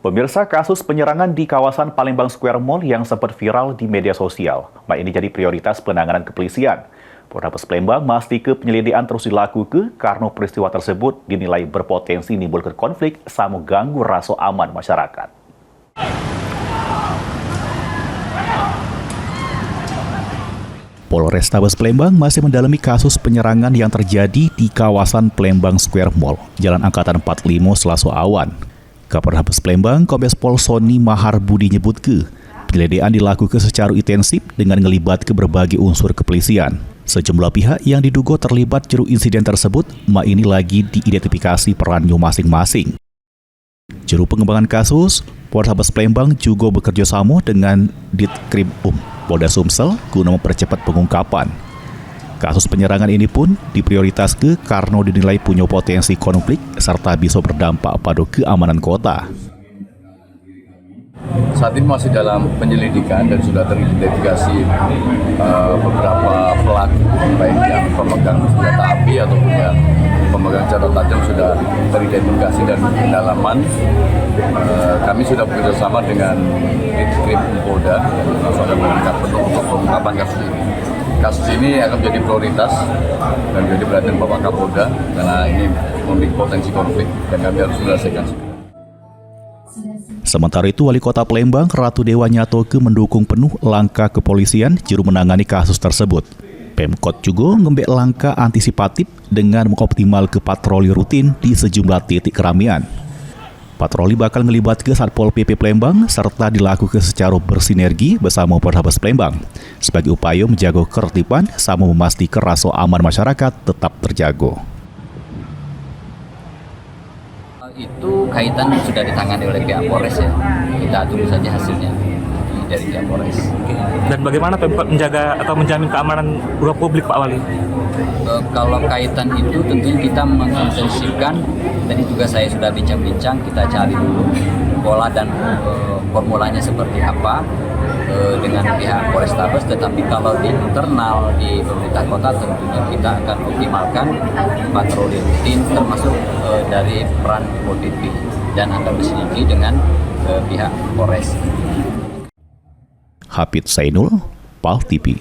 Pemirsa, kasus penyerangan di kawasan Palembang Square Mall yang sempat viral di media sosial. Ini jadi prioritas penanganan kepolisian. Polres Palembang memastikan penyelidikan terus dilakukan karena peristiwa tersebut dinilai berpotensi menimbulkan konflik sama ganggu rasa aman masyarakat. Polrestabes Palembang masih mendalami kasus penyerangan yang terjadi di kawasan Palembang Square Mall, Jalan Angkatan 45 Selasa Awan. Kapolres Palembang, Kombes Pol Sony Maharbudi nyebutke, penyelidikan dilakukan secara intensif dengan melibatkan berbagai unsur kepolisian. Sejumlah pihak yang diduga terlibat juru insiden tersebut, ini lagi diidentifikasi perannya masing-masing. Juru pengembangan kasus, Polres Palembang juga bekerja sama dengan Ditkrim Polda Sumsel guna mempercepat pengungkapan. Kasus penyerangan ini pun diprioritaskan karena dinilai punya potensi konflik serta bisa berdampak pada keamanan kota. Saat ini masih dalam penyelidikan dan sudah teridentifikasi beberapa pelaku, baik yang pemegang senjata api ataupun yang pemegang senjata tajam sudah teridentifikasi dan pendalaman. Kami sudah bekerjasama dengan Ditkrim Polda langsung akan memberikan penuh untuk pengungkapan kasus ini. Kasus ini akan menjadi prioritas dan menjadi perhatian Bapak Kapolda karena ini memiliki potensi konflik dan kami harus menyelesaikan. Sementara itu, Wali Kota Palembang, Ratu Dewa Nyatoke mendukung penuh langkah kepolisian juru menangani kasus tersebut. Pemkot juga ngembek langkah antisipatif dengan mengoptimalkan patroli rutin di sejumlah titik keramaian. Patroli bakal melibatkan Satpol PP Palembang serta dilakukan secara bersinergi bersama Polres Palembang sebagai upaya menjaga ketertiban sama memastikan rasa aman masyarakat tetap terjaga. Itu kaitan sudah ditangani oleh pihak Polres ya. Kita tunggu saja hasilnya dari pihak Polres. Dan bagaimana Pemkot menjaga atau menjamin keamanan ruang publik, Pak Wali? Kalau kaitan itu tentunya kita mengintensifkan. Tadi juga saya sudah bincang-bincang, kita cari dulu pola dan formulanya seperti apa dengan pihak Polrestabes. Tetapi kalau di internal di pemerintah kota tentunya kita akan optimalkan patroli rutin termasuk dari peran ODP dan akan bersinergi dengan pihak Polres. Hafid Zainul, PAL TV.